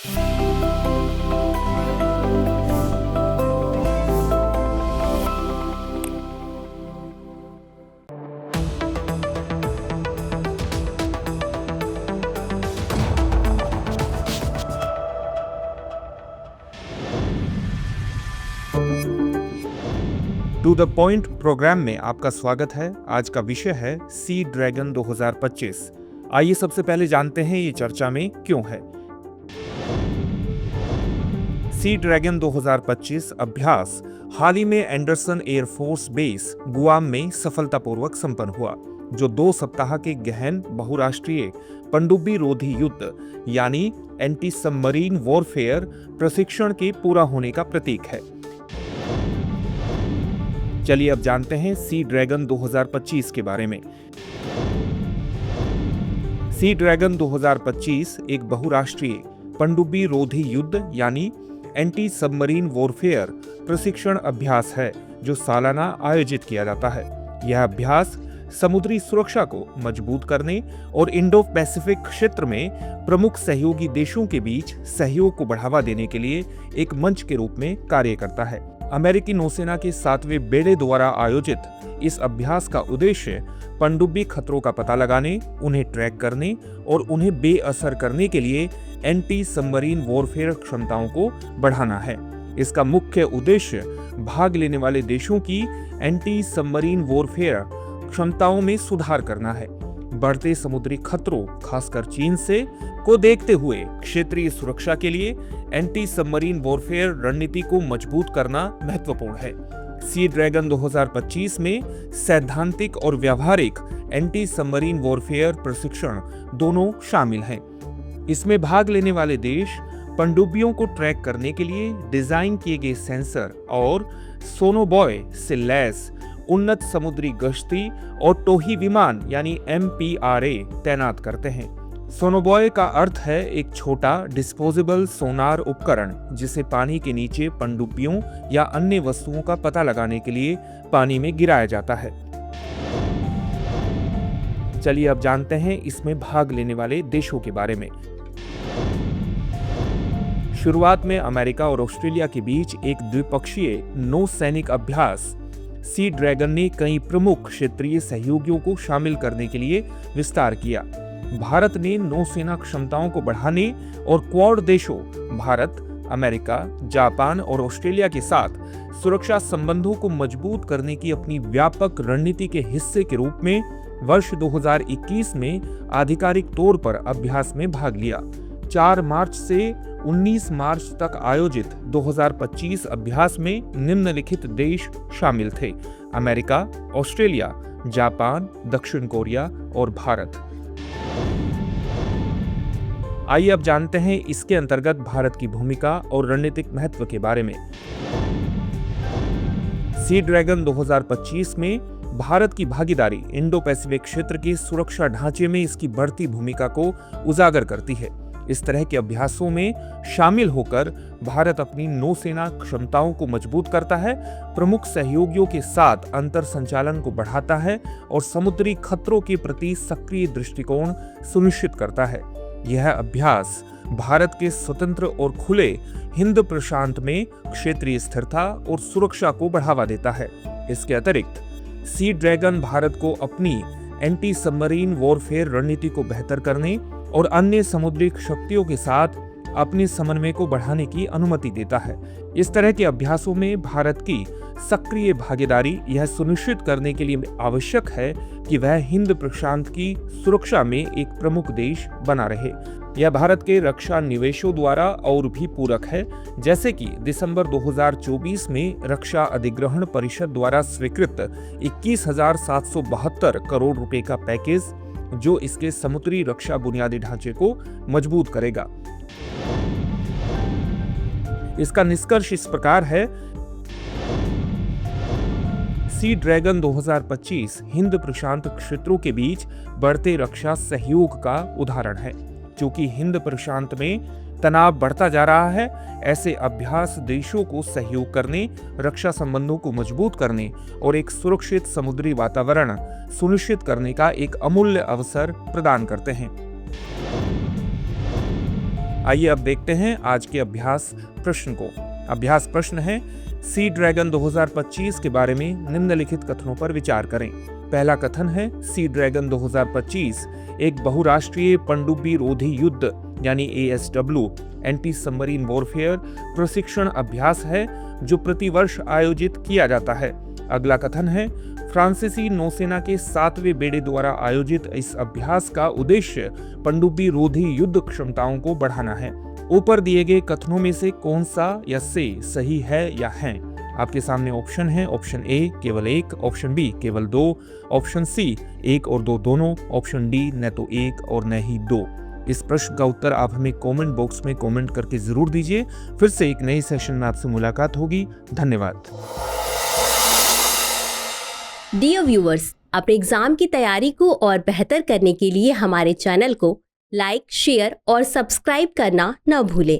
To the point programme में आपका स्वागत है। आज का विषय है सी ड्रैगन 2025। आइए सबसे पहले जानते हैं ये चर्चा में क्यों है। सी ड्रैगन 2025 अभ्यास हाल ही में एंडरसन एयरफोर्स बेस गुआम में सफलतापूर्वक संपन्न हुआ, जो 2 सप्ताह के गहन बहुराष्ट्रीय पनडुब्बी रोधी युद्ध यानी एंटी सबमरीन वॉरफेयर प्रशिक्षण के पूरा होने का प्रतीक है। चलिए अब जानते हैं सी ड्रैगन 2025 के बारे में। सी ड्रैगन 2025 एक बहुराष्ट्रीय पनडुब्बी रोधी युद्ध यानी एंटी सबमरीन वॉरफेयर प्रशिक्षण अभ्यास है, जो सालाना आयोजित किया जाता है। यह अभ्यास समुद्री सुरक्षा को मजबूत करने और इंडो पैसिफिक क्षेत्र में प्रमुख सहयोगी देशों के बीच सहयोग को बढ़ावा देने के लिए एक मंच के रूप में कार्य करता है। अमेरिकी नौसेना के 7वें बेड़े द्वारा आयोजित इस अभ्यास का उद्देश्य पनडुब्बी खतरों का पता लगाने, उन्हें ट्रैक करने और उन्हें बेअसर करने के लिए एंटी सबमरीन वॉरफेयर क्षमताओं को बढ़ाना है। इसका मुख्य उद्देश्य भाग लेने वाले देशों की एंटी सबमरीन वॉरफेयर क्षमताओं में सुधार करना है। बढ़ते समुद्री खतरों, खासकर चीन से को देखते हुए क्षेत्रीय सुरक्षा के लिए एंटी सबमरीन वॉरफेयर रणनीति को मजबूत करना महत्वपूर्ण है। सी ड्रैगन 2025 में सैद्धांतिक और व्यावहारिक एंटी सबमरीन वॉरफेयर प्रशिक्षण दोनों शामिल हैं। इसमें भाग लेने वाले देश पनडुब्बियों को ट्रैक करने के लिए डिजाइन किए गए सेंसर और सोनोबॉय से लैस उन्नत समुद्री गश्ती और टोही विमान यानी MPRA तैनात करते हैं। सोनोबॉय का अर्थ है एक छोटा डिस्पोजेबल सोनार उपकरण, जिसे पानी के नीचे पनडुब्बियों या अन्य वस्तुओं का पता लगाने के लिए पानी में गिराया जाता है। चलिए अब जानते हैं इसमें भाग लेने वाले देशों के बारे में। शुरुआत में अमेरिका और ऑस्ट्रेलिया के बीच एक द्विपक्षीय नौसैनिक अभ्यास सी ड्रैगन ने कई प्रमुख क्षेत्रीय सहयोगियों को शामिल करने के लिए विस्तार किया। भारत ने नौसेना क्षमताओं को बढ़ाने और क्वाड देशों भारत, अमेरिका, जापान और ऑस्ट्रेलिया के साथ सुरक्षा संबंधों को मजबूत करने की अपनी व्यापक रणनीति के हिस्से के रूप में वर्ष 2021 में आधिकारिक तौर पर अभ्यास में भाग लिया। 4 मार्च से 19 मार्च तक आयोजित 2025 अभ्यास में निम्नलिखित देश शामिल थे: अमेरिका, ऑस्ट्रेलिया, जापान, दक्षिण कोरिया और भारत। आइए अब जानते हैं इसके अंतर्गत भारत की भूमिका और रणनीतिक महत्व के बारे में। सी ड्रैगन 2025 में भारत की भागीदारी इंडो पैसिफिक क्षेत्र के सुरक्षा ढांचे में इसकी बढ़ती भूमिका को उजागर करती है। इस तरह के अभ्यासों में शामिल होकर भारत अपनी नौसेना क्षमताओं को मजबूत करता है, प्रमुख सहयोगियों के साथ अंतर संचालन को बढ़ाता है और समुद्री खतरों के प्रति सक्रिय दृष्टिकोण सुनिश्चित करता है। यह अभ्यास भारत के स्वतंत्र और खुले हिंद प्रशांत में क्षेत्रीय स्थिरता और सुरक्षा को बढ़ावा देता है। इसके अतिरिक्त सी ड्रैगन भारत को अपनी एंटी सबमरीन वॉरफेयर रणनीति को बेहतर करने और अन्य समुद्री शक्तियों के साथ अपने समन्वय को बढ़ाने की अनुमति देता है। इस तरह के अभ्यासों में भारत की सक्रिय भागीदारी यह सुनिश्चित करने के लिए आवश्यक है कि वह हिंद प्रशांत की सुरक्षा में एक प्रमुख देश बना रहे। यह भारत के रक्षा निवेशों द्वारा और भी पूरक है, जैसे कि दिसंबर 2024 में रक्षा अधिग्रहण परिषद द्वारा स्वीकृत 21,772 करोड़ रुपए का पैकेज, जो इसके समुद्री रक्षा बुनियादी ढांचे को मजबूत करेगा। इसका निष्कर्ष इस प्रकार है: सी ड्रैगन 2025 हिंद प्रशांत क्षेत्रों के बीच बढ़ते रक्षा सहयोग का उदाहरण है। क्योंकि हिंद प्रशांत में तनाव बढ़ता जा रहा है, ऐसे अभ्यास देशों को सहयोग करने, रक्षा संबंधों को मजबूत करने और एक सुरक्षित समुद्री वातावरण सुनिश्चित करने का एक अमूल्य अवसर प्रदान करते हैं। आइए अब देखते हैं आज के अभ्यास प्रश्न को। अभ्यास प्रश्न है, सी ड्रैगन 2025 के बारे में निम्नलिखित कथनों पर विचार करें। पहला कथन है, सी ड्रैगन 2025 एक बहुराष्ट्रीय पनडुब्बी रोधी युद्ध यानी ASW एंटी सबमरीन वॉरफेयर प्रशिक्षण अभ्यास है जो प्रतिवर्ष आयोजित किया जाता है। अगला कथन है, फ्रांसीसी नौसेना के 7वें बेड़े द्वारा आयोजित इस अभ्यास का उद्देश्य पनडुब्बी रोधी युद्ध क्षमताओं को बढ़ाना है। ऊपर दिए गए कथनों में से कौन सा या से सही है या हैं? आपके सामने ऑप्शन है। ऑप्शन ए केवल 1, ऑप्शन बी केवल 2, ऑप्शन सी 1 और 2 दोनों, ऑप्शन डी न तो 1 और न ही 2। इस प्रश्न का उत्तर आप हमें कमेंट बॉक्स में कमेंट करके जरूर दीजिए। फिर से एक नए सेशन में आपसे मुलाकात होगी। धन्यवाद। डियर व्यूअर्स, अपने एग्जाम की तैयारी को और बेहतर करने के लिए हमारे चैनल को लाइक, शेयर और सब्सक्राइब करना न भूलें।